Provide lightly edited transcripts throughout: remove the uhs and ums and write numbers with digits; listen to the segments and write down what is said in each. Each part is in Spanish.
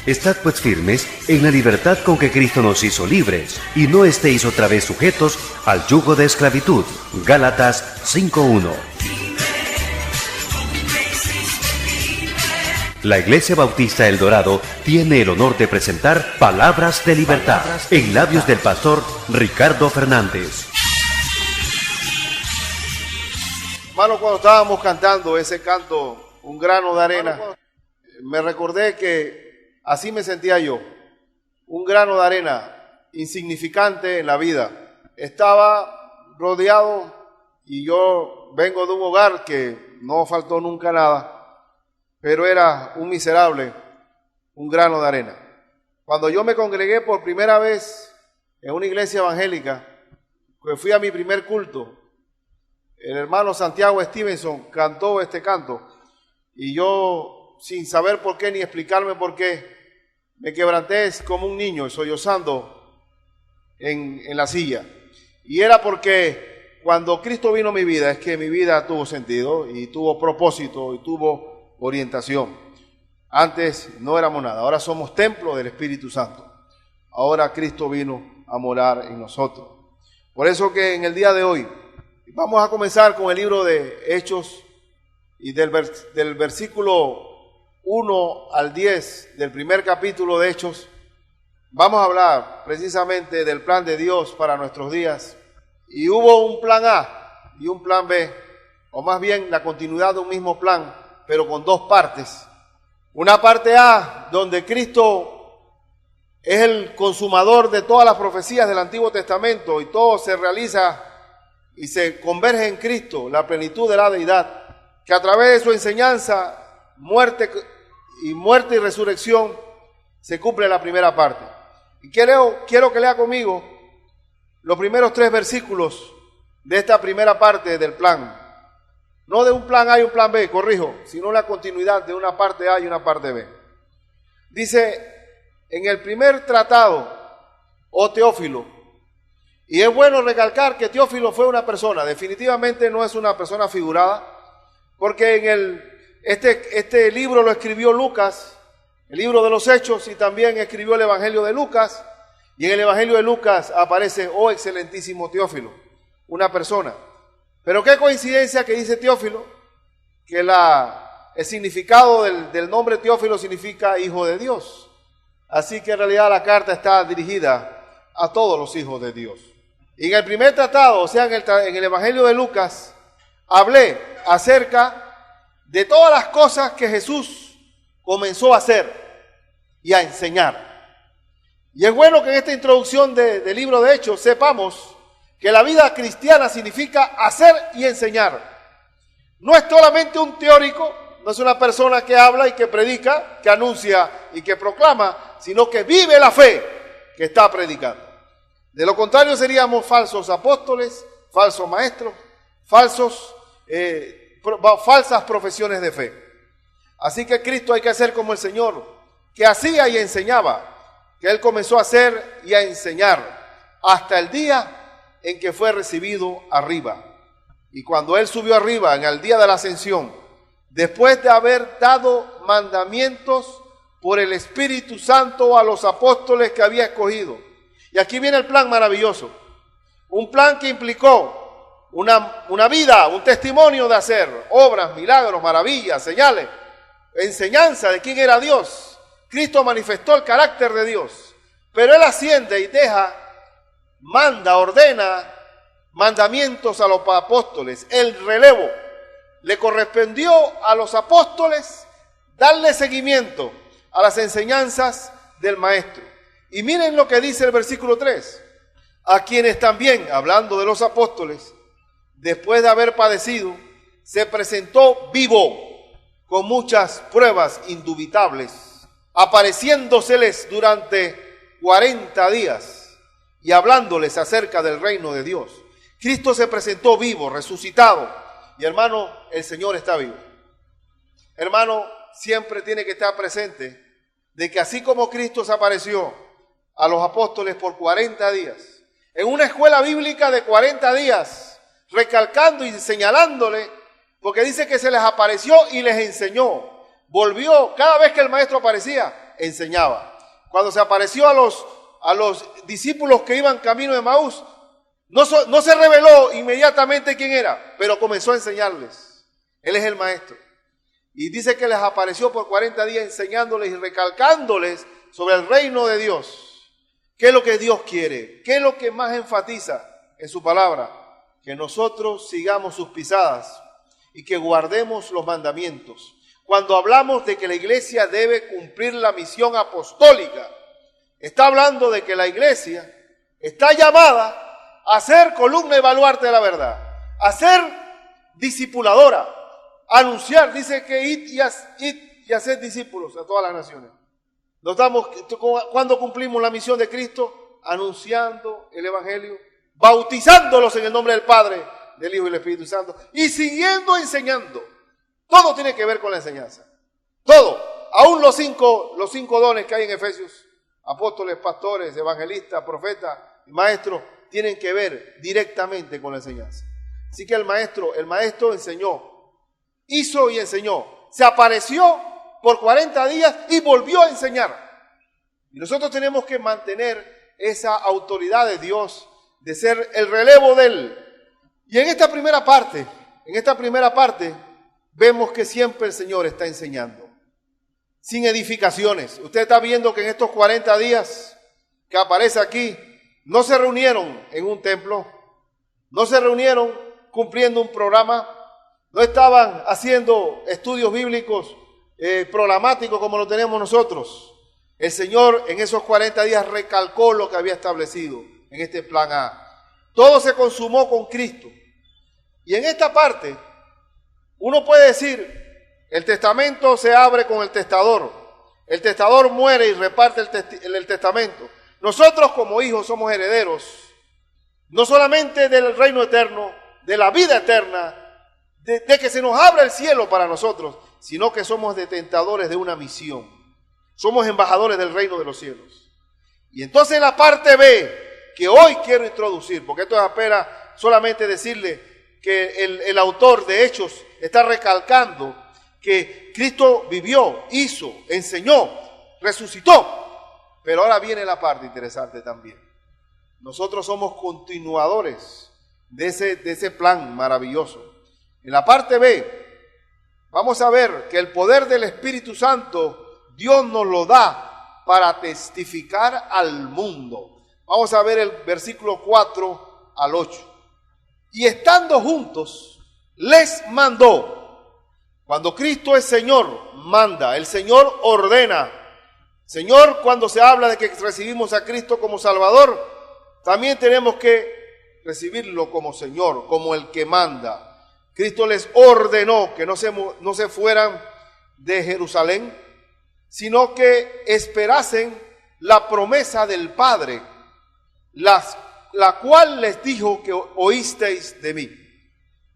Estad pues firmes en la libertad con que Cristo nos hizo libres, y no estéis otra vez sujetos al yugo de esclavitud. Gálatas 5:1. La Iglesia Bautista El Dorado tiene el honor de presentar Palabras de Libertad en labios del pastor Ricardo Fernández. Hermano, cuando estábamos cantando ese canto, Un grano de arena, me recordé que así me sentía yo, un grano de arena, insignificante en la vida. Estaba rodeado y yo vengo de un hogar que no faltó nunca nada, pero era un miserable, un grano de arena. Cuando yo me congregué por primera vez en una iglesia evangélica, pues fui a mi primer culto, el hermano Santiago Stevenson cantó este canto y yo, sin saber por qué ni explicarme por qué, me quebranté como un niño sollozando en la silla. Y era porque cuando Cristo vino a mi vida, es que mi vida tuvo sentido y tuvo propósito y tuvo orientación. Antes no éramos nada, ahora somos templo del Espíritu Santo. Ahora Cristo vino a morar en nosotros. Por eso que en el día de hoy vamos a comenzar con el libro de Hechos y del versículo 1 al 10 del primer capítulo de Hechos. Vamos a hablar precisamente del plan de Dios para nuestros días. Y hubo un plan A y un plan B, o más bien la continuidad de un mismo plan, pero con dos partes. Una parte A, donde Cristo es el consumador de todas las profecías del Antiguo Testamento y todo se realiza y se converge en Cristo, la plenitud de la deidad, que a través de su enseñanza, muerte y resurrección, se cumple la primera parte. Y quiero que lea conmigo los primeros 3 versículos de esta primera parte del plan. No de un plan A y un plan B, corrijo, sino la continuidad de una parte A y una parte B. Dice, en el primer tratado, oh Teófilo, y es bueno recalcar que Teófilo fue una persona, definitivamente no es una persona figurada, porque en este libro lo escribió Lucas, el libro de los Hechos, y también escribió el Evangelio de Lucas, y en el Evangelio de Lucas aparece, oh excelentísimo Teófilo, una persona. Pero qué coincidencia que dice Teófilo, que el significado del nombre Teófilo significa hijo de Dios. Así que en realidad la carta está dirigida a todos los hijos de Dios. Y en el primer tratado, o sea, en el Evangelio de Lucas, hablé acerca de todas las cosas que Jesús comenzó a hacer y a enseñar. Y es bueno que en esta introducción del libro de Hechos sepamos que la vida cristiana significa hacer y enseñar. No es solamente un teórico, no es una persona que habla y que predica, que anuncia y que proclama, sino que vive la fe que está predicando. De lo contrario seríamos falsos apóstoles, falsos maestros, falsas profesiones de fe. Así que Cristo hay que hacer como el Señor, que hacía y enseñaba, que Él comenzó a hacer y a enseñar hasta el día en que fue recibido arriba. Y cuando Él subió arriba en el día de la ascensión, después de haber dado mandamientos por el Espíritu Santo a los apóstoles que había escogido. Y aquí viene el plan maravilloso, un plan que implicó una vida, un testimonio de hacer obras, milagros, maravillas, señales, enseñanza de quién era Dios. Cristo manifestó el carácter de Dios, pero Él asciende y manda, ordena mandamientos a los apóstoles. El relevo le correspondió a los apóstoles darle seguimiento a las enseñanzas del Maestro. Y miren lo que dice el versículo 3. A quienes también, hablando de los apóstoles, después de haber padecido, se presentó vivo con muchas pruebas indubitables, apareciéndoseles durante 40 días y hablándoles acerca del reino de Dios. Cristo se presentó vivo, resucitado. Y hermano, el Señor está vivo. Hermano, siempre tiene que estar presente de que así como Cristo se apareció a los apóstoles por 40 días, en una escuela bíblica de 40 días, recalcando y señalándole, porque dice que se les apareció y les enseñó. Volvió, cada vez que el maestro aparecía, enseñaba. Cuando se apareció a los discípulos que iban camino de Emaús, no se reveló inmediatamente quién era, pero comenzó a enseñarles. Él es el maestro. Y dice que les apareció por 40 días enseñándoles y recalcándoles sobre el reino de Dios. ¿Qué es lo que Dios quiere? ¿Qué es lo que más enfatiza en su palabra? Que nosotros sigamos sus pisadas y que guardemos los mandamientos. Cuando hablamos de que la iglesia debe cumplir la misión apostólica, está hablando de que la iglesia está llamada a ser columna y baluarte de la verdad, a ser discipuladora, a anunciar, dice que id y haced discípulos a todas las naciones. Cuando cumplimos la misión de Cristo, anunciando el Evangelio, bautizándolos en el nombre del Padre, del Hijo y del Espíritu Santo, y siguiendo enseñando. Todo tiene que ver con la enseñanza. Todo. Aún los cinco dones que hay en Efesios, apóstoles, pastores, evangelistas, profetas, maestros, tienen que ver directamente con la enseñanza. Así que el maestro enseñó, hizo y enseñó. Se apareció por 40 días y volvió a enseñar. Y nosotros tenemos que mantener esa autoridad de Dios, de ser el relevo de Él. Y en esta primera parte, vemos que siempre el Señor está enseñando, sin edificaciones. Usted está viendo que en estos 40 días que aparece aquí, no se reunieron en un templo, no se reunieron cumpliendo un programa, no estaban haciendo estudios bíblicos programáticos como lo tenemos nosotros. El Señor en esos 40 días recalcó lo que había establecido en este plan A. Todo se consumó con Cristo. Y en esta parte, uno puede decir, el testamento se abre con el testador. El testador muere y reparte el testamento. Nosotros como hijos somos herederos, no solamente del reino eterno, de la vida eterna, de que se nos abra el cielo para nosotros, sino que somos detentadores de una misión. Somos embajadores del reino de los cielos. Y entonces la parte B, que hoy quiero introducir, porque esto es apenas solamente decirle que el autor de Hechos está recalcando que Cristo vivió, hizo, enseñó, resucitó. Pero ahora viene la parte interesante también. Nosotros somos continuadores de ese plan maravilloso. En la parte B, vamos a ver que el poder del Espíritu Santo, Dios nos lo da para testificar al mundo. Vamos a ver el versículo 4 al 8. Y estando juntos, les mandó. Cuando Cristo es Señor, manda. El Señor ordena. Señor, cuando se habla de que recibimos a Cristo como Salvador, también tenemos que recibirlo como Señor, como el que manda. Cristo les ordenó que no se fueran de Jerusalén, sino que esperasen la promesa del Padre, la cual les dijo que oísteis de mí.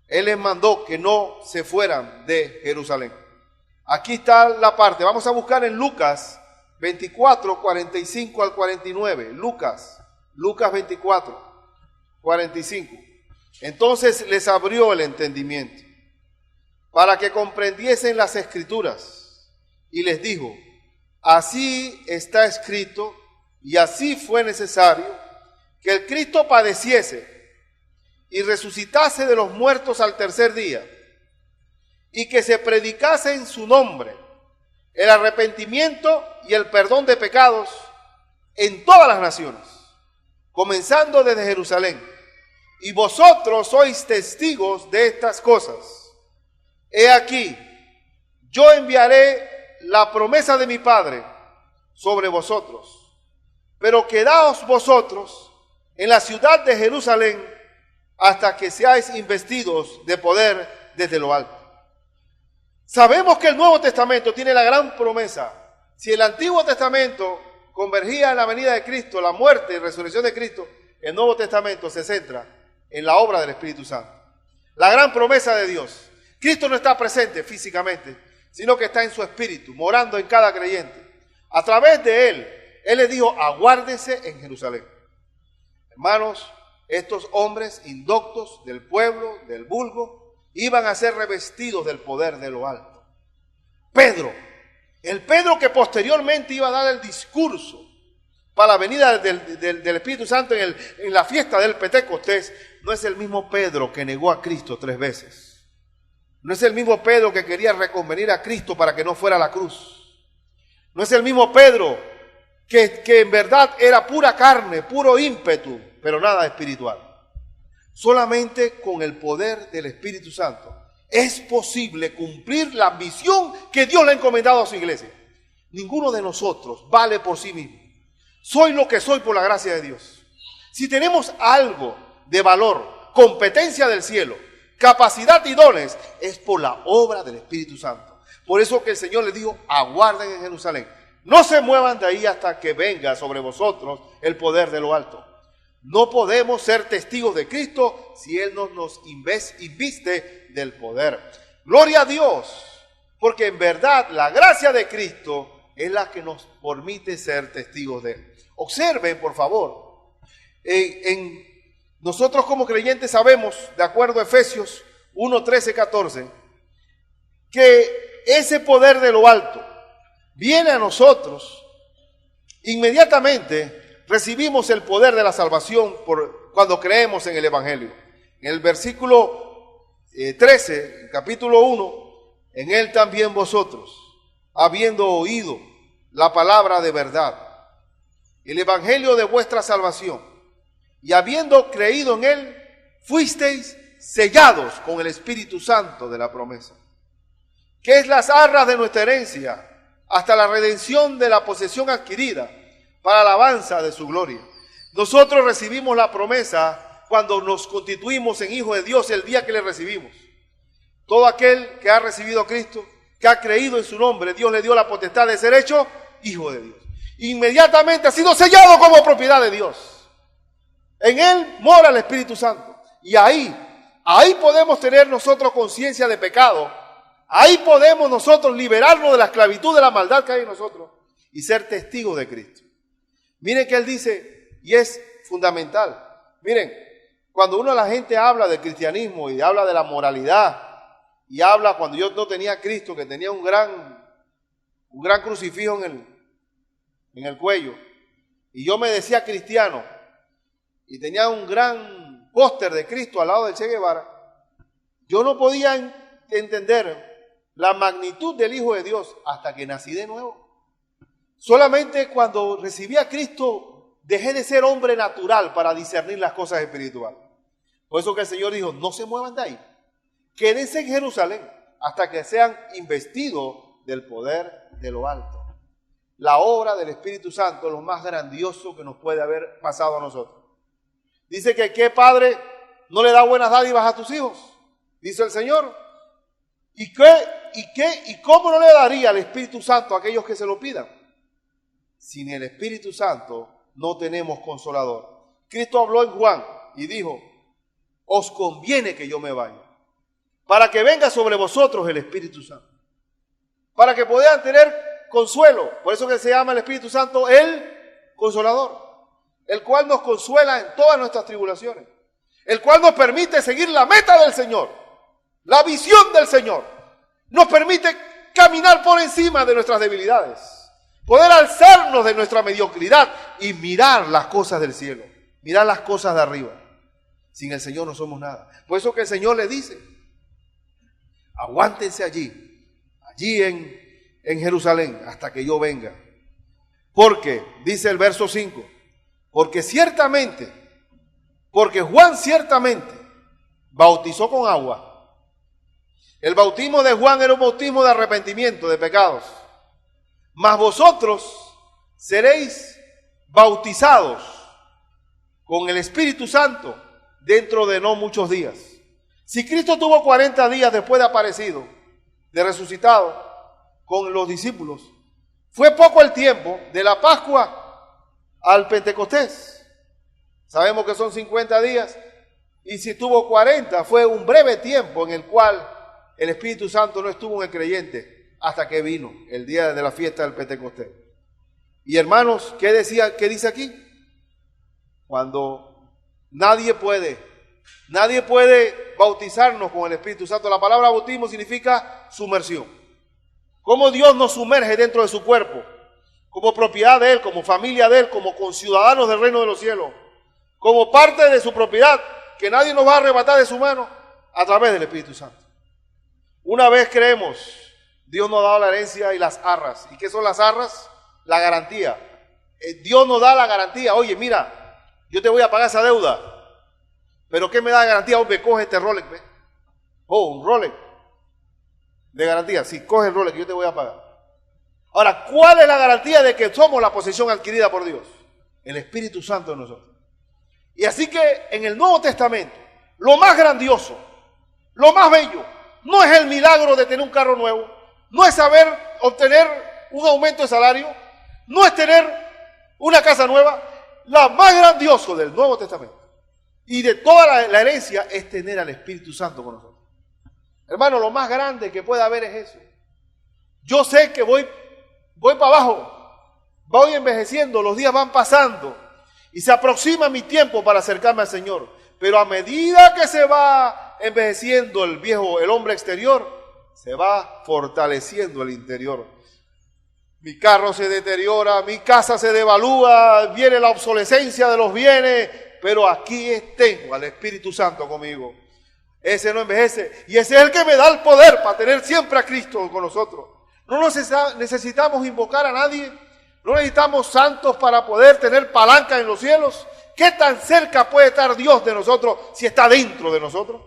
Él les mandó que no se fueran de Jerusalén. Aquí está la parte. Vamos a buscar en Lucas 24, 45 al 49. Lucas 24, 45. Entonces les abrió el entendimiento para que comprendiesen las Escrituras y les dijo: así está escrito y así fue necesario que el Cristo padeciese y resucitase de los muertos al tercer día, y que se predicase en su nombre el arrepentimiento y el perdón de pecados en todas las naciones, comenzando desde Jerusalén. Y vosotros sois testigos de estas cosas. He aquí, yo enviaré la promesa de mi Padre sobre vosotros, pero quedaos vosotros en la ciudad de Jerusalén hasta que seáis investidos de poder desde lo alto. Sabemos que el Nuevo Testamento tiene la gran promesa. Si el Antiguo Testamento convergía en la venida de Cristo, la muerte y resurrección de Cristo, el Nuevo Testamento se centra en la obra del Espíritu Santo. La gran promesa de Dios. Cristo no está presente físicamente, sino que está en su espíritu, morando en cada creyente. A través de Él les dijo: aguárdense en Jerusalén. Hermanos, estos hombres indoctos del pueblo, del vulgo, iban a ser revestidos del poder de lo alto. Pedro, El Pedro que posteriormente iba a dar el discurso para la venida del Espíritu Santo en la fiesta del Pentecostés, no es el mismo Pedro que negó a Cristo 3 veces. No es el mismo Pedro que quería reconvenir a Cristo para que no fuera a la cruz. No es el mismo Pedro que en verdad era pura carne, puro ímpetu, pero nada espiritual. Solamente con el poder del Espíritu Santo es posible cumplir la misión que Dios le ha encomendado a su iglesia. Ninguno de nosotros vale por sí mismo. Soy lo que soy por la gracia de Dios. Si tenemos algo de valor, competencia del cielo, capacidad y dones, es por la obra del Espíritu Santo. Por eso que el Señor les dijo, aguarden en Jerusalén. No se muevan de ahí hasta que venga sobre vosotros el poder de lo alto. No podemos ser testigos de Cristo si Él no nos inviste del poder. Gloria a Dios, porque en verdad la gracia de Cristo es la que nos permite ser testigos de Él. Observen, por favor, nosotros como creyentes sabemos, de acuerdo a Efesios 1, 13, 14, que ese poder de lo alto viene a nosotros. Inmediatamente recibimos el poder de la salvación cuando creemos en el Evangelio. En el versículo 13, capítulo 1, en él también vosotros, habiendo oído la palabra de verdad, el evangelio de vuestra salvación, y habiendo creído en él, fuisteis sellados con el Espíritu Santo de la promesa, que es las arras de nuestra herencia, hasta la redención de la posesión adquirida, para alabanza de su gloria. Nosotros recibimos la promesa cuando nos constituimos en hijos de Dios el día que le recibimos. Todo aquel que ha recibido a Cristo, que ha creído en su nombre, Dios le dio la potestad de ser hecho hijo de Dios. Inmediatamente ha sido sellado como propiedad de Dios. En él mora el Espíritu Santo. Y ahí podemos tener nosotros conciencia de pecado. Ahí podemos nosotros liberarnos de la esclavitud, de la maldad que hay en nosotros y ser testigos de Cristo. Miren que él dice, y es fundamental. Miren, cuando la gente habla del cristianismo y habla de la moralidad, y habla cuando yo no tenía a Cristo, que tenía un gran crucifijo en el cuello, y yo me decía cristiano, y tenía un gran póster de Cristo al lado del Che Guevara, yo no podía entender la magnitud del Hijo de Dios hasta que nací de nuevo. Solamente cuando recibí a Cristo dejé de ser hombre natural para discernir las cosas espirituales. Por eso que el Señor dijo, no se muevan de ahí, quédense en Jerusalén hasta que sean investidos del poder de lo alto. La obra del Espíritu Santo es lo más grandioso que nos puede haber pasado a nosotros. Dice que ¿qué padre no le da buenas dádivas a tus hijos? Dice el Señor. ¿Y cómo no le daría el Espíritu Santo a aquellos que se lo pidan? Sin el Espíritu Santo no tenemos consolador. Cristo habló en Juan y dijo, os conviene que yo me vaya, para que venga sobre vosotros el Espíritu Santo, para que puedan tener consuelo. Por eso que se llama el Espíritu Santo el Consolador, el cual nos consuela en todas nuestras tribulaciones, el cual nos permite seguir la meta del Señor, la visión del Señor, nos permite caminar por encima de nuestras debilidades, poder alzarnos de nuestra mediocridad y mirar las cosas del cielo, mirar las cosas de arriba. Sin el Señor no somos nada. Por eso que el Señor le dice, aguántense allí en Jerusalén hasta que yo venga. Porque, dice el verso 5, porque Juan ciertamente bautizó con agua. El bautismo de Juan era un bautismo de arrepentimiento de pecados. Mas vosotros seréis bautizados con el Espíritu Santo dentro de no muchos días. Si Cristo tuvo 40 días después de aparecido, de resucitado, con los discípulos, fue poco el tiempo de la Pascua al Pentecostés. Sabemos que son 50 días, y si tuvo 40, fue un breve tiempo en el cual el Espíritu Santo no estuvo en el creyente hasta que vino el día de la fiesta del Pentecostés. Y hermanos, ¿qué dice aquí? Cuando nadie puede bautizarnos con el Espíritu Santo. La palabra bautismo significa sumersión. cómo Dios nos sumerge dentro de su cuerpo, como propiedad de Él, como familia de Él, como conciudadanos del reino de los cielos, como parte de su propiedad, que nadie nos va a arrebatar de su mano a través del Espíritu Santo. Una vez creemos, Dios nos ha dado la herencia y las arras. ¿Y qué son las arras? La garantía. Dios nos da la garantía. Oye, mira, yo te voy a pagar esa deuda. ¿Pero qué me da de garantía? Hombre, coge este Rolex. ¿Ve? Oh, un Rolex de garantía. Sí, coge el Rolex que yo te voy a pagar. Ahora, ¿cuál es la garantía de que somos la posesión adquirida por Dios? El Espíritu Santo de nosotros. Y así que en el Nuevo Testamento, lo más grandioso, lo más bello, no es el milagro de tener un carro nuevo, no es obtener un aumento de salario, no es tener una casa nueva. Lo más grandioso del Nuevo Testamento y de toda la herencia es tener al Espíritu Santo con nosotros. Hermano, lo más grande que puede haber es eso. Yo sé que voy para abajo, voy envejeciendo, los días van pasando y se aproxima mi tiempo para acercarme al Señor. Pero a medida que se va envejeciendo el hombre exterior, se va fortaleciendo el interior. Mi carro se deteriora, mi casa se devalúa, viene la obsolescencia de los bienes, pero aquí tengo al Espíritu Santo conmigo. Ese no envejece y ese es el que me da el poder para tener siempre a Cristo con nosotros. No necesitamos invocar a nadie, no necesitamos santos para poder tener palanca en los cielos. ¿Qué tan cerca puede estar Dios de nosotros si está dentro de nosotros?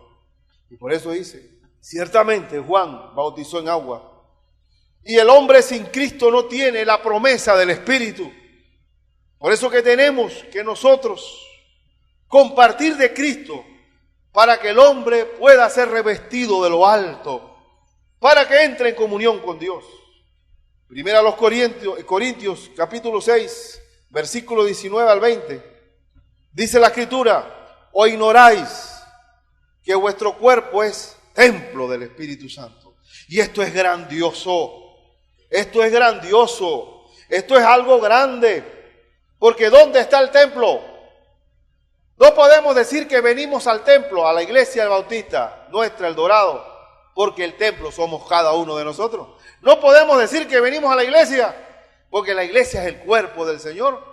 Y por eso dice, ciertamente Juan bautizó en agua y el hombre sin Cristo no tiene la promesa del Espíritu. Por eso que tenemos que nosotros compartir de Cristo para que el hombre pueda ser revestido de lo alto, para que entre en comunión con Dios. Primera a los Corintios capítulo 6, versículo 19 al 20. Dice la Escritura, ¿o ignoráis que vuestro cuerpo es templo del Espíritu Santo? Y esto es grandioso, esto es grandioso, esto es algo grande, porque ¿dónde está el templo? No podemos decir que venimos al templo, a la iglesia del Bautista, nuestra, el Dorado, porque el templo somos cada uno de nosotros. No podemos decir que venimos a la iglesia, porque la iglesia es el cuerpo del Señor.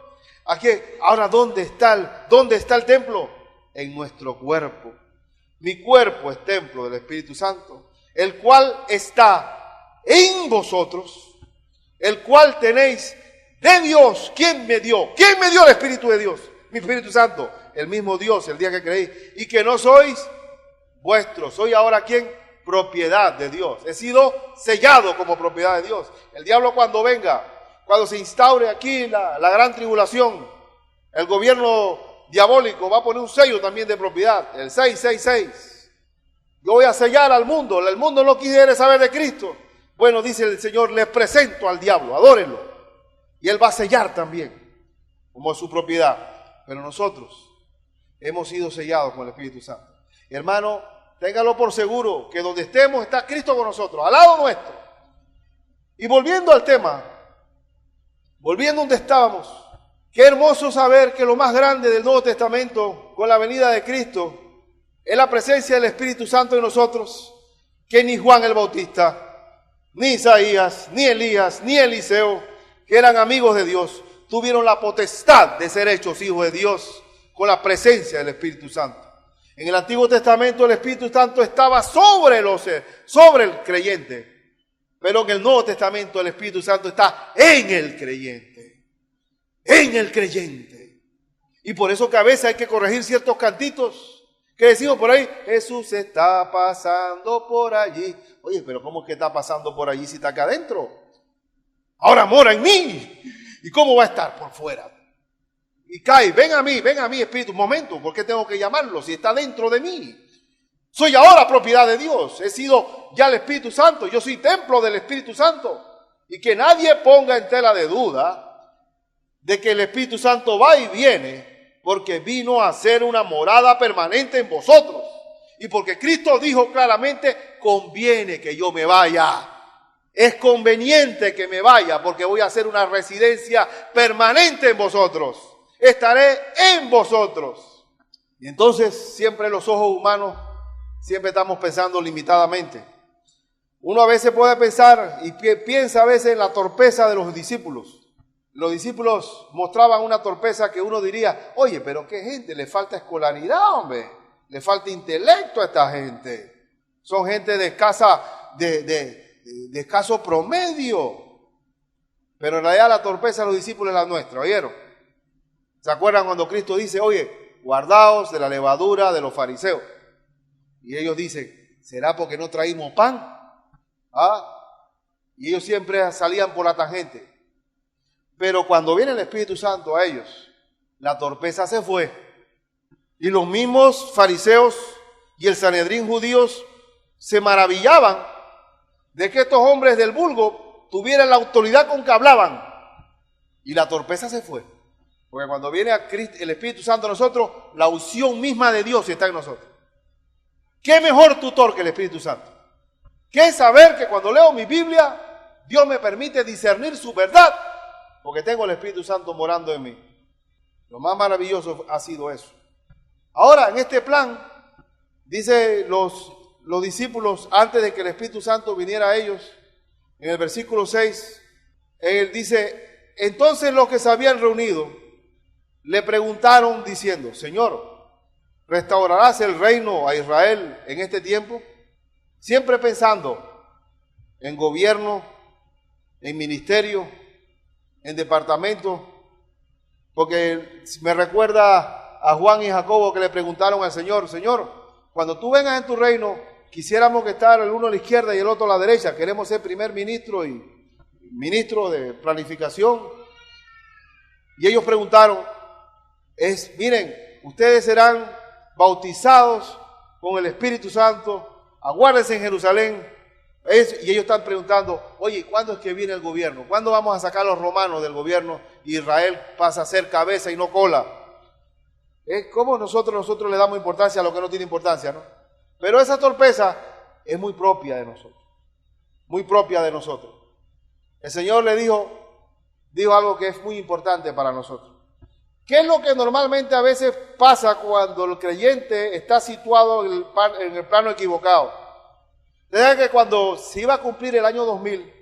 Aquí, ahora, ¿dónde está el templo? En nuestro cuerpo. Mi cuerpo es templo del Espíritu Santo, el cual está en vosotros, el cual tenéis de Dios. ¿Quién me dio? ¿Quién me dio el Espíritu de Dios? Mi Espíritu Santo, el mismo Dios, el día que creí. Y que no sois vuestros, soy ahora ¿quién? Propiedad de Dios. He sido sellado como propiedad de Dios. El diablo cuando venga, cuando se instaure aquí la gran tribulación, el gobierno diabólico va a poner un sello también de propiedad, el 666. Yo voy a sellar al mundo. El mundo no quiere saber de Cristo. Bueno, dice el Señor, les presento al diablo, adórenlo. Y él va a sellar también, como su propiedad. Pero nosotros hemos sido sellados con el Espíritu Santo. Hermano, téngalo por seguro que donde estemos está Cristo con nosotros, al lado nuestro. Y volviendo al tema, volviendo donde estábamos, qué hermoso saber que lo más grande del Nuevo Testamento con la venida de Cristo es la presencia del Espíritu Santo en nosotros, que ni Juan el Bautista, ni Isaías, ni Elías, ni Eliseo, que eran amigos de Dios, tuvieron la potestad de ser hechos hijos de Dios con la presencia del Espíritu Santo. En el Antiguo Testamento el Espíritu Santo estaba sobre el creyente, pero en el Nuevo Testamento el Espíritu Santo está en el creyente, en el creyente. Y por eso que a veces hay que corregir ciertos cantitos que decimos por ahí, Jesús está pasando por allí. Oye, pero ¿cómo es que está pasando por allí si está acá adentro? Ahora mora en mí. ¿Y cómo va a estar por fuera? Y cae, ven a mí, Espíritu. Un momento, ¿por qué tengo que llamarlo si está dentro de mí? Soy ahora propiedad de Dios. He sido ya el Espíritu Santo. Yo soy templo del Espíritu Santo. Y que nadie ponga en tela de duda de que el Espíritu Santo va y viene porque vino a ser una morada permanente en vosotros. Y porque Cristo dijo claramente, conviene que yo me vaya. Es conveniente que me vaya porque voy a hacer una residencia permanente en vosotros. Estaré en vosotros. Y entonces siempre los ojos humanos, siempre estamos pensando limitadamente. Uno a veces puede pensar y piensa a veces en la torpeza de los discípulos. Los discípulos mostraban una torpeza que uno diría, oye, pero qué gente, le falta escolaridad, hombre, le falta intelecto a esta gente. Son gente de escaso promedio. Pero en realidad la torpeza de los discípulos es la nuestra, ¿oyeron? ¿Se acuerdan cuando Cristo dice, oye, guardaos de la levadura de los fariseos? Y ellos dicen, ¿será porque no traímos pan? Y ellos siempre salían por la tangente. Pero cuando viene el Espíritu Santo a ellos, la torpeza se fue. Y los mismos fariseos y el Sanedrín judíos se maravillaban de que estos hombres del vulgo tuvieran la autoridad con que hablaban. Y la torpeza se fue. Porque cuando viene el Espíritu Santo a nosotros, la unción misma de Dios está en nosotros. ¿Qué mejor tutor que el Espíritu Santo? ¿Qué saber que cuando leo mi Biblia, Dios me permite discernir su verdad? Porque tengo el Espíritu Santo morando en mí. Lo más maravilloso ha sido eso. Ahora, en este plan, dice los discípulos, antes de que el Espíritu Santo viniera a ellos, en el versículo 6, él dice, entonces los que se habían reunido le preguntaron diciendo, Señor, ¿restaurarás el reino a Israel en este tiempo? Siempre pensando en gobierno, en ministerio, en departamento, porque me recuerda a Juan y Jacobo que le preguntaron al Señor, Señor, cuando tú vengas en tu reino, quisiéramos que estar el uno a la izquierda y el otro a la derecha, queremos ser primer ministro y ministro de planificación. Y ellos preguntaron, miren, ustedes serán bautizados con el Espíritu Santo, aguárdense en Jerusalén. Y ellos están preguntando, oye, ¿cuándo es que viene el gobierno? ¿Cuándo vamos a sacar a los romanos del gobierno y Israel pasa a ser cabeza y no cola? ¿Cómo nosotros le damos importancia a lo que no tiene importancia, no? Pero esa torpeza es muy propia de nosotros, muy propia de nosotros. El Señor le dijo algo que es muy importante para nosotros. ¿Qué es lo que normalmente a veces pasa cuando el creyente está situado en el plano equivocado? Desde que cuando se iba a cumplir el año 2000,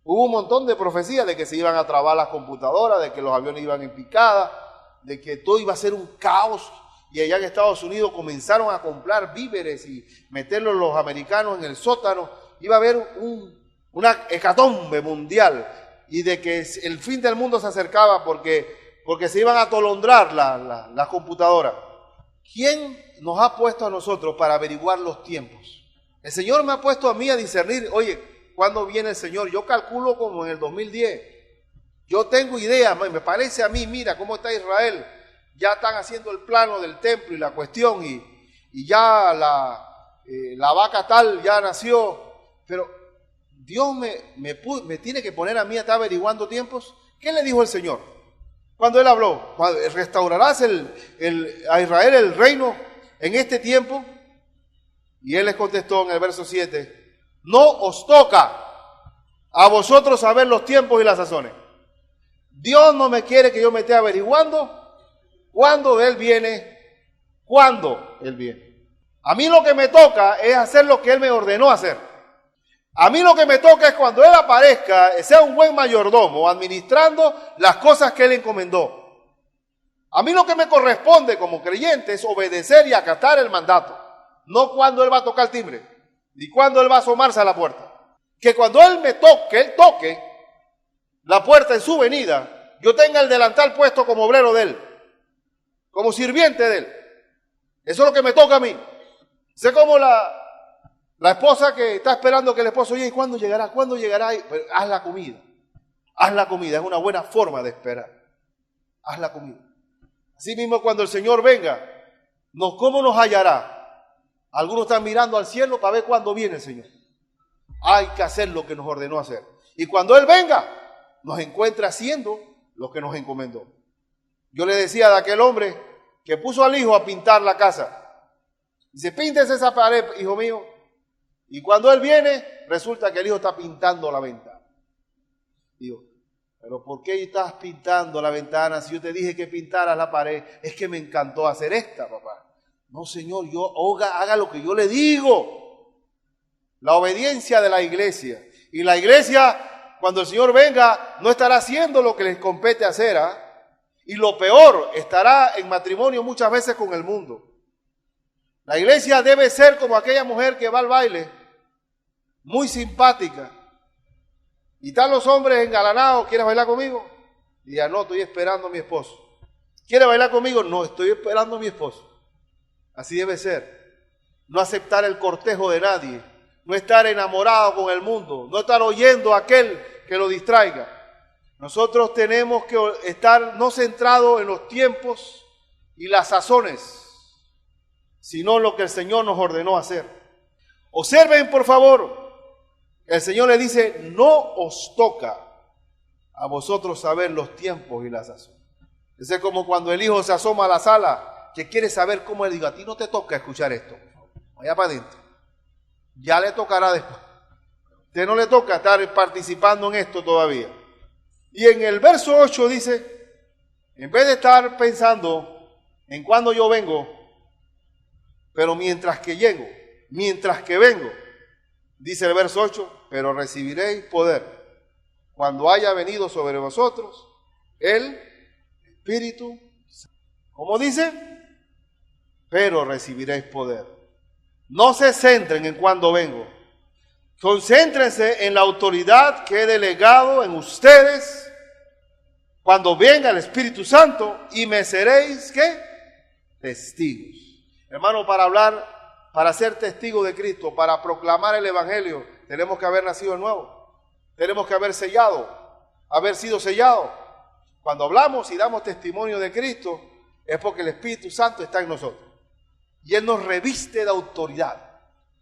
hubo un montón de profecías de que se iban a trabar las computadoras, de que los aviones iban en picada, de que todo iba a ser un caos. Y allá en Estados Unidos comenzaron a comprar víveres y meterlos los americanos en el sótano. Iba a haber una hecatombe mundial y de que el fin del mundo se acercaba porque se iban a atolondrar las computadoras. ¿Quién nos ha puesto a nosotros para averiguar los tiempos? El Señor me ha puesto a mí a discernir, oye, ¿cuándo viene el Señor? Yo calculo como en el 2010. Yo tengo idea, me parece a mí, mira cómo está Israel. Ya están haciendo el plano del templo y la cuestión y ya la vaca tal ya nació. Pero Dios me tiene que poner a mí a estar averiguando tiempos. ¿Qué le dijo el Señor? Cuando Él habló, ¿restaurarás a Israel el reino en este tiempo? Y Él les contestó en el verso 7, no os toca a vosotros saber los tiempos y las sazones. Dios no me quiere que yo me esté averiguando cuándo Él viene, cuándo Él viene. A mí lo que me toca es hacer lo que Él me ordenó hacer. A mí lo que me toca es cuando Él aparezca, sea un buen mayordomo, administrando las cosas que Él encomendó. A mí lo que me corresponde como creyente es obedecer y acatar el mandato. No cuando Él va a tocar el timbre, ni cuando Él va a asomarse a la puerta. Que cuando Él Él toque la puerta en su venida, yo tenga el delantal puesto como obrero de Él, como sirviente de Él. Eso es lo que me toca a mí. Sé como la esposa que está esperando que el esposo llegue. ¿Y cuándo llegará? ¿Cuándo llegará? Pero haz la comida. Haz la comida. Es una buena forma de esperar. Haz la comida. Así mismo cuando el Señor venga, ¿cómo nos hallará? Algunos están mirando al cielo para ver cuándo viene el Señor. Hay que hacer lo que nos ordenó hacer. Y cuando Él venga, nos encuentra haciendo lo que nos encomendó. Yo le decía de aquel hombre que puso al hijo a pintar la casa. Dice, píntese esa pared, hijo mío. Y cuando Él viene, resulta que el hijo está pintando la ventana. Digo, pero ¿por qué estás pintando la ventana si yo te dije que pintaras la pared? Es que me encantó hacer esta, papá. No, Señor, haga lo que yo le digo. la obediencia de la iglesia. Y la iglesia, cuando el Señor venga, no estará haciendo lo que les compete hacer, ¿ah? Y lo peor, estará en matrimonio muchas veces con el mundo. La iglesia debe ser como aquella mujer que va al baile, muy simpática. Y están los hombres engalanados, ¿quieres bailar conmigo? Y ya no, estoy esperando a mi esposo. ¿Quieres bailar conmigo? No, estoy esperando a mi esposo. Así debe ser. No aceptar el cortejo de nadie. No estar enamorado con el mundo. No estar oyendo a aquel que lo distraiga. Nosotros tenemos que estar no centrados en los tiempos y las sazones, sino en lo que el Señor nos ordenó hacer. Observen, por favor. El Señor le dice, no os toca a vosotros saber los tiempos y la sazón. Es como cuando el hijo se asoma a la sala, que quiere saber cómo le digo, a ti no te toca escuchar esto. Vaya para adentro. Ya le tocará después. A usted no le toca estar participando en esto todavía. Y en el verso 8 dice, en vez de estar pensando en cuándo yo vengo, pero mientras que llego, mientras que vengo, dice el verso 8, pero recibiréis poder cuando haya venido sobre vosotros el Espíritu Santo. ¿Cómo dice? Pero recibiréis poder. No se centren en cuándo vengo. Concéntrense en la autoridad que he delegado en ustedes cuando venga el Espíritu Santo y me seréis, ¿qué? Testigos. Hermano, para ser testigo de Cristo, para proclamar el Evangelio, tenemos que haber nacido de nuevo. Tenemos que haber sido sellado. Cuando hablamos y damos testimonio de Cristo, es porque el Espíritu Santo está en nosotros. Y Él nos reviste de autoridad.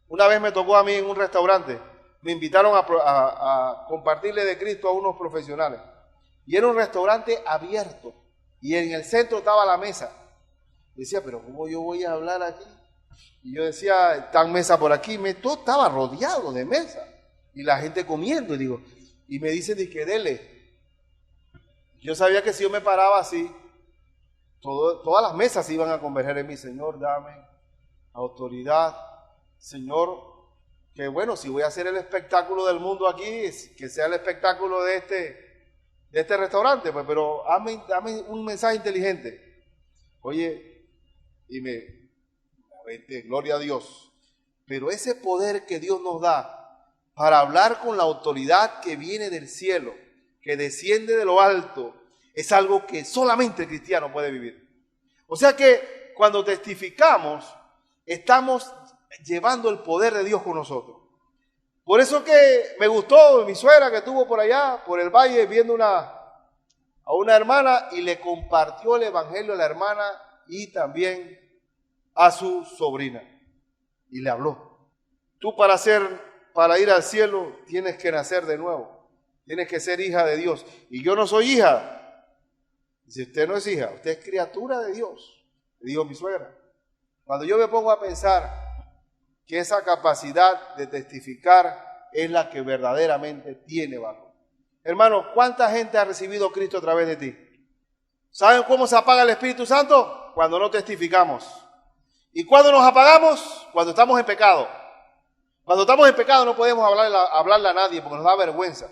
Una vez me tocó a mí en un restaurante, me invitaron a compartirle de Cristo a unos profesionales. Y era un restaurante abierto. Y en el centro estaba la mesa. Y decía, pero ¿cómo yo voy a hablar aquí? Y yo decía, están mesa por aquí, todo estaba rodeado de mesa. Y la gente comiendo, y me dicen, que dele. Yo sabía que si yo me paraba así, todas las mesas se iban a converger en mí. Señor, dame autoridad. Señor, que bueno, si voy a hacer el espectáculo del mundo aquí, que sea el espectáculo de este restaurante, pues, pero dame un mensaje inteligente. Oye, y gloria a Dios. Pero ese poder que Dios nos da para hablar con la autoridad que viene del cielo, que desciende de lo alto, es algo que solamente el cristiano puede vivir. O sea que cuando testificamos, estamos llevando el poder de Dios con nosotros. Por eso que me gustó mi suegra que estuvo por allá, por el valle, viendo a una hermana y le compartió el evangelio a la hermana y también a su sobrina. Y le habló. Tú para ir al cielo tienes que nacer de nuevo. Tienes que ser hija de Dios. Y yo no soy hija. Si usted no es hija, usted es criatura de Dios. Le dijo mi suegra. Cuando yo me pongo a pensar que esa capacidad de testificar es la que verdaderamente tiene valor. Hermano, ¿cuánta gente ha recibido a Cristo a través de ti? ¿Saben cómo se apaga el Espíritu Santo? Cuando no testificamos. ¿Y cuándo nos apagamos? Cuando estamos en pecado. Cuando estamos en pecado no podemos hablarle a nadie porque nos da vergüenza.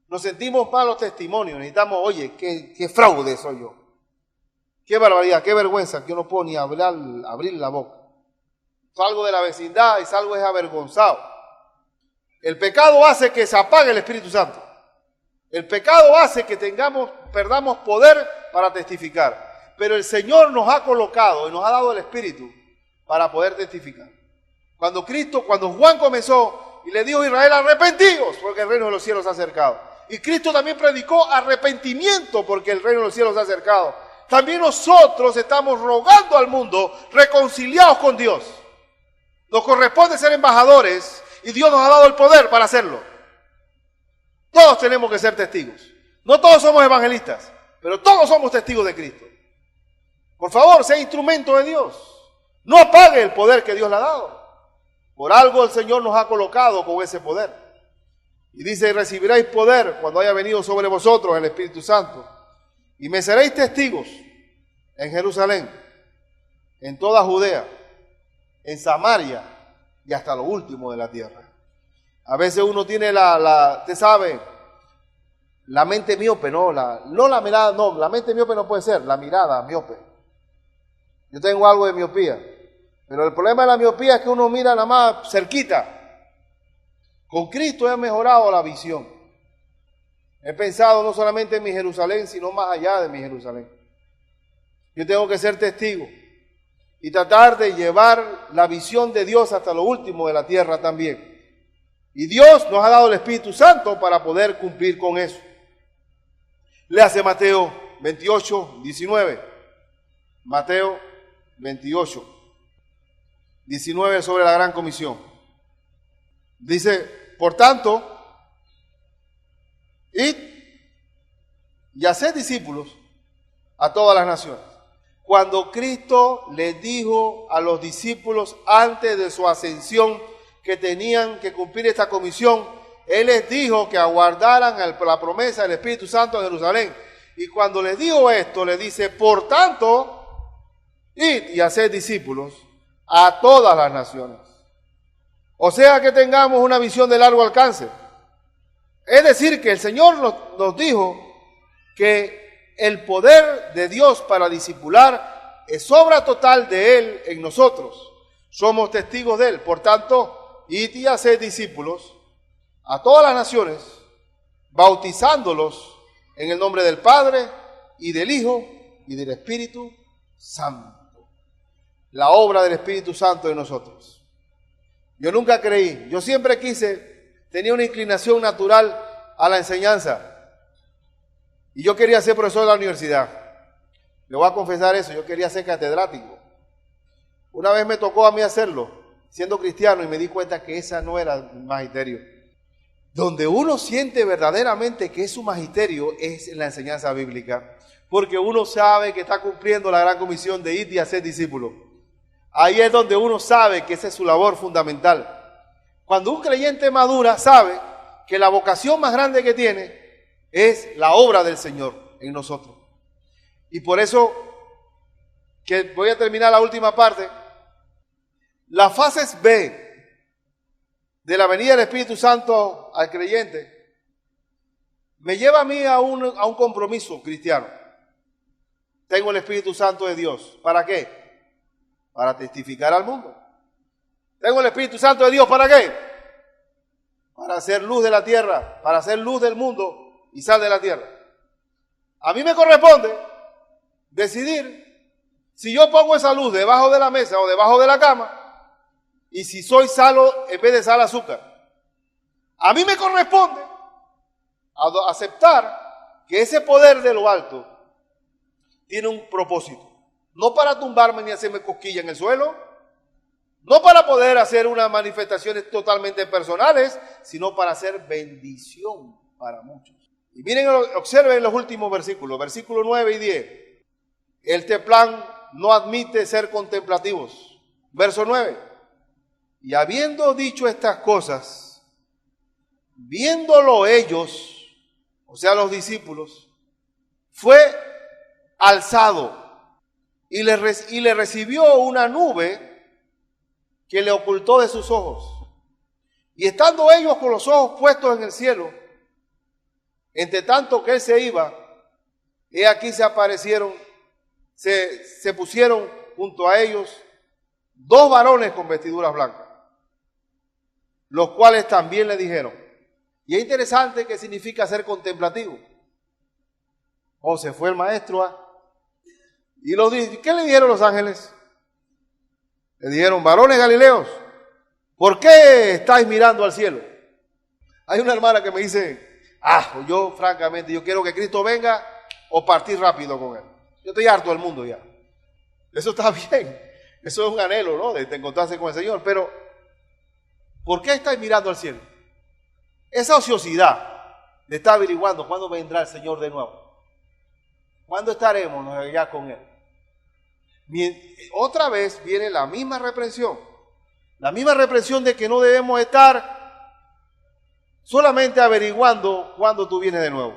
Nos sentimos malos testimonios. Necesitamos, oye, qué fraude soy yo. Qué barbaridad, qué vergüenza que yo no puedo ni abrir la boca. Salgo de la vecindad y salgo avergonzado. El pecado hace que se apague el Espíritu Santo. El pecado hace que perdamos poder para testificar. Pero el Señor nos ha colocado y nos ha dado el Espíritu para poder testificar. Cuando Juan comenzó y le dijo a Israel, arrepentíos, porque el reino de los cielos se ha acercado. Y Cristo también predicó arrepentimiento, porque el reino de los cielos se ha acercado. También nosotros estamos rogando al mundo, reconciliados con Dios. Nos corresponde ser embajadores y Dios nos ha dado el poder para hacerlo. Todos tenemos que ser testigos. No todos somos evangelistas, pero todos somos testigos de Cristo. Por favor, sea instrumento de Dios. No apague el poder que Dios le ha dado. Por algo el Señor nos ha colocado con ese poder. Y dice, recibiréis poder cuando haya venido sobre vosotros el Espíritu Santo. Y me seréis testigos en Jerusalén, en toda Judea, en Samaria y hasta lo último de la tierra. A veces uno tiene usted sabe, la mente miope, la mirada, no, la mente miope no puede ser, la mirada miope. Yo tengo algo de miopía, pero el problema de la miopía es que uno mira nada más cerquita. Con Cristo he mejorado la visión. He pensado no solamente en mi Jerusalén, sino más allá de mi Jerusalén. Yo tengo que ser testigo y tratar de llevar la visión de Dios hasta lo último de la tierra también. Y Dios nos ha dado el Espíritu Santo para poder cumplir con eso. Léase Mateo 28, 19. Mateo 28, 19 sobre la gran comisión. Dice, por tanto, id y haced discípulos a todas las naciones. Cuando Cristo les dijo a los discípulos antes de su ascensión que tenían que cumplir esta comisión, Él les dijo que aguardaran la promesa del Espíritu Santo en Jerusalén. Y cuando les dijo esto, les dice, por tanto, id y haced discípulos a todas las naciones. O sea que tengamos una visión de largo alcance. Es decir, que el Señor nos dijo que el poder de Dios para discipular es obra total de Él en nosotros. Somos testigos de Él. Por tanto, id y haced discípulos a todas las naciones, bautizándolos en el nombre del Padre y del Hijo y del Espíritu Santo. La obra del Espíritu Santo en nosotros. Yo nunca creí, yo siempre tenía una inclinación natural a la enseñanza. Y yo quería ser profesor de la universidad. Le voy a confesar eso, yo quería ser catedrático. Una vez me tocó a mí hacerlo, siendo cristiano, y me di cuenta que esa no era el magisterio. Donde uno siente verdaderamente que es su magisterio es en la enseñanza bíblica, porque uno sabe que está cumpliendo la gran comisión de ir y hacer discípulos. Ahí es donde uno sabe que esa es su labor fundamental. Cuando un creyente madura, sabe que la vocación más grande que tiene es la obra del Señor en nosotros. Y por eso, que voy a terminar la última parte, las fases B de la venida del Espíritu Santo al creyente me lleva a mí a un compromiso cristiano. Tengo el Espíritu Santo de Dios. ¿Para qué? Para testificar al mundo. Tengo el Espíritu Santo de Dios, ¿para qué? Para hacer luz de la tierra, para hacer luz del mundo y sal de la tierra. A mí me corresponde decidir si yo pongo esa luz debajo de la mesa o debajo de la cama y si soy sal en vez de sal azúcar. A mí me corresponde aceptar que ese poder de lo alto tiene un propósito. No para tumbarme ni hacerme cosquilla en el suelo, no para poder hacer unas manifestaciones totalmente personales, sino para hacer bendición para muchos. Y miren, observen los últimos versículos, versículos 9 y 10. Este plan no admite ser contemplativos. Verso 9. Y habiendo dicho estas cosas, viéndolo ellos, o sea los discípulos, fue alzado y le recibió una nube que le ocultó de sus ojos. Y estando ellos con los ojos puestos en el cielo, entre tanto que él se iba, he aquí se pusieron junto a ellos dos varones con vestiduras blancas, los cuales también le dijeron. Y es interesante qué significa ser contemplativo. Oh, se fue el maestro. Y ¿qué le dijeron los ángeles? Le dijeron, varones galileos, ¿por qué estáis mirando al cielo? Hay una hermana que me dice, yo francamente, yo quiero que Cristo venga o partir rápido con Él. Yo estoy harto del mundo ya. Eso está bien, eso es un anhelo, ¿no? De encontrarse con el Señor, pero ¿por qué estáis mirando al cielo? Esa ociosidad de estar averiguando cuándo vendrá el Señor de nuevo. ¿Cuándo estaremos allá con Él? Otra vez viene la misma reprensión de que no debemos estar solamente averiguando cuándo tú vienes de nuevo,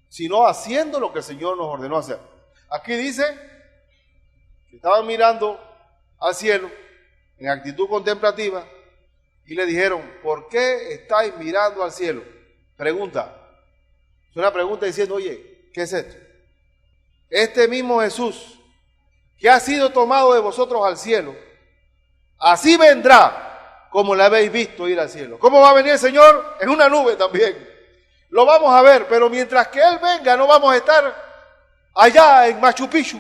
sino haciendo lo que el Señor nos ordenó hacer. Aquí dice que estaban mirando al cielo en actitud contemplativa y le dijeron, ¿por qué estáis mirando al cielo? Pregunta. Es una pregunta diciendo, oye, ¿qué es esto? Este mismo Jesús que ha sido tomado de vosotros al cielo, así vendrá como le habéis visto ir al cielo. ¿Cómo va a venir el Señor? En una nube también. Lo vamos a ver, pero mientras que Él venga no vamos a estar allá en Machu Picchu,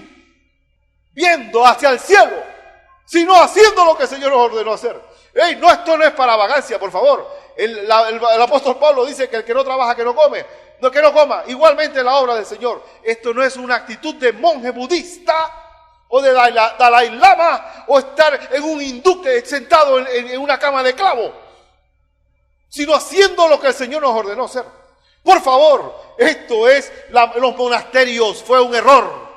viendo hacia el cielo, sino haciendo lo que el Señor nos ordenó hacer. ¡Ey! No, esto no es para vagancia, por favor. El apóstol Pablo dice que el que no trabaja, que no come. No, que no coma. Igualmente la obra del Señor. Esto no es una actitud de monje budista o de Dalai Lama o estar en un hindú sentado en una cama de clavo, sino haciendo lo que el Señor nos ordenó hacer. Por favor, esto es, los monasterios fue un error.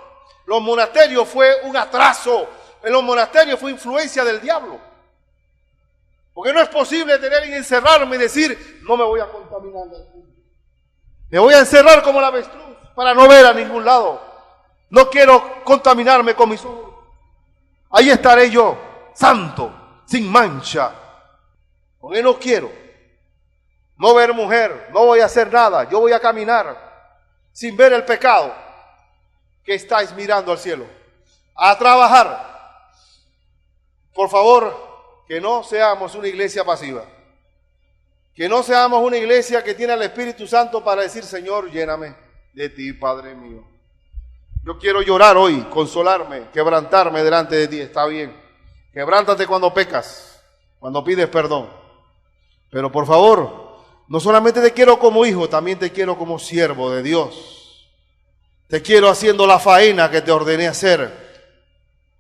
Los monasterios fue un atraso. En los monasterios fue influencia del diablo. Porque no es posible tener y encerrarme y decir, no me voy a contaminar del mundo. Me voy a encerrar como la avestruz para no ver a ningún lado. No quiero contaminarme con mis ojos. Ahí estaré yo, santo, sin mancha. Porque no quiero. No ver mujer, no voy a hacer nada. Yo voy a caminar sin ver el pecado que estáis mirando al cielo. A trabajar. Por favor, que no seamos una iglesia pasiva. Que no seamos una iglesia que tiene al Espíritu Santo para decir, Señor, lléname de ti, Padre mío. Yo quiero llorar hoy, consolarme, quebrantarme delante de ti. Está bien. Quebrántate cuando pecas, cuando pides perdón. Pero por favor, no solamente te quiero como hijo, también te quiero como siervo de Dios. Te quiero haciendo la faena que te ordené hacer.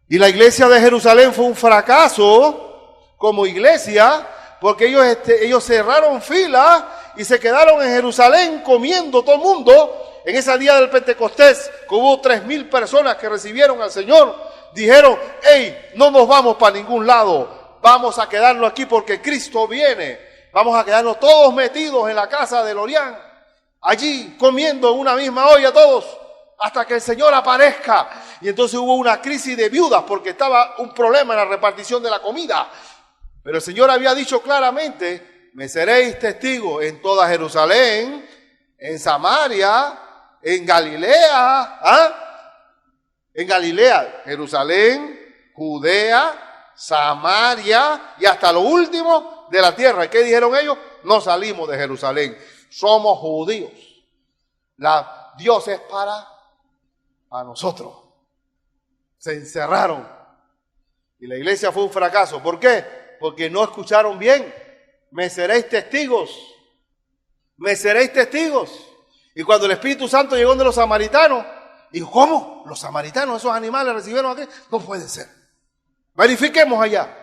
Y la iglesia de Jerusalén fue un fracaso como iglesia, porque ellos cerraron filas y se quedaron en Jerusalén comiendo todo el mundo. En ese día del Pentecostés, que hubo 3,000 personas que recibieron al Señor, dijeron, hey, no nos vamos para ningún lado, vamos a quedarnos aquí porque Cristo viene. Vamos a quedarnos todos metidos en la casa de Lorián, allí comiendo en una misma olla todos, hasta que el Señor aparezca. Y entonces hubo una crisis de viudas porque estaba un problema en la repartición de la comida. Pero el Señor había dicho claramente, me seréis testigos en toda Jerusalén, en Samaria, en Galilea, en Galilea, Jerusalén, Judea, Samaria y hasta lo último de la tierra. ¿Y qué dijeron ellos? No salimos de Jerusalén, somos judíos. Dios es para nosotros. Se encerraron y la iglesia fue un fracaso. ¿Por qué? Porque no escucharon bien. Me seréis testigos. Me seréis testigos. Y cuando el Espíritu Santo llegó de los samaritanos, dijo, ¿cómo? ¿Los samaritanos, esos animales recibieron a Cristo? No puede ser. Verifiquemos allá.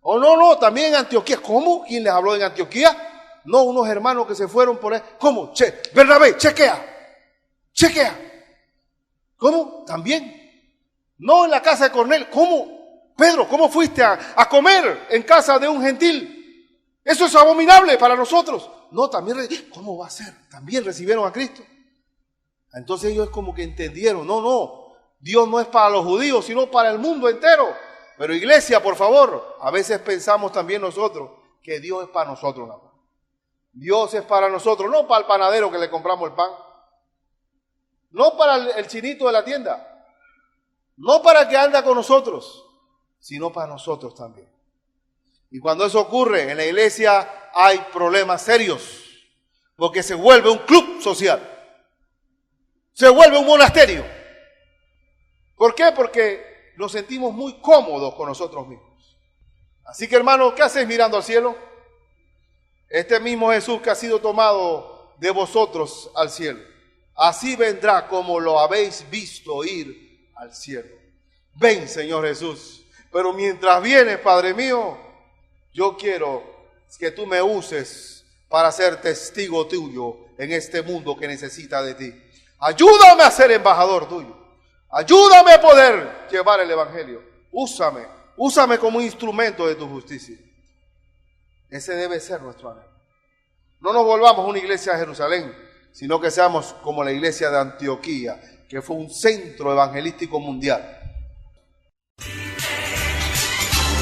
Oh, no, también en Antioquía. ¿Cómo? ¿Quién les habló en Antioquía? No, unos hermanos que se fueron por ahí. ¿Cómo? Bernabé, chequea. ¿Cómo? También. No en la casa de Cornelio. ¿Cómo? Pedro, ¿cómo fuiste a comer en casa de un gentil? Eso es abominable para nosotros. No, también, ¿cómo va a ser? También recibieron a Cristo. Entonces ellos como que entendieron, no, Dios no es para los judíos, sino para el mundo entero. Pero iglesia, por favor, a veces pensamos también nosotros que Dios es para nosotros nada más. Dios es para nosotros, no para el panadero que le compramos el pan. No para el chinito de la tienda. No para el que anda con nosotros, sino para nosotros también. Y cuando eso ocurre en la iglesia hay problemas serios, porque se vuelve un club social, se vuelve un monasterio. ¿Por qué? Porque nos sentimos muy cómodos con nosotros mismos. Así que hermanos, ¿qué haces mirando al cielo? Este mismo Jesús que ha sido tomado de vosotros al cielo, así vendrá como lo habéis visto ir al cielo. Ven, Señor Jesús. Pero mientras vienes, Padre mío, yo quiero que tú me uses para ser testigo tuyo en este mundo que necesita de ti. Ayúdame a ser embajador tuyo. Ayúdame a poder llevar el evangelio. Úsame como instrumento de tu justicia. Ese debe ser nuestro anhelo. No nos volvamos una iglesia de Jerusalén, sino que seamos como la iglesia de Antioquía, que fue un centro evangelístico mundial.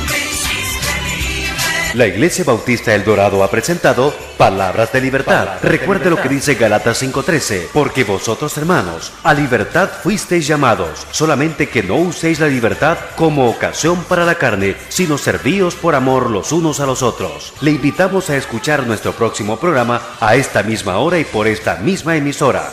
Me hiciste libre. La Iglesia Bautista El Dorado ha presentado Palabras de Libertad. Recuerde lo que dice Gálatas 5:13, porque vosotros, hermanos, a libertad fuisteis llamados, solamente que no uséis la libertad como ocasión para la carne, sino servíos por amor los unos a los otros. Le invitamos a escuchar nuestro próximo programa a esta misma hora y por esta misma emisora.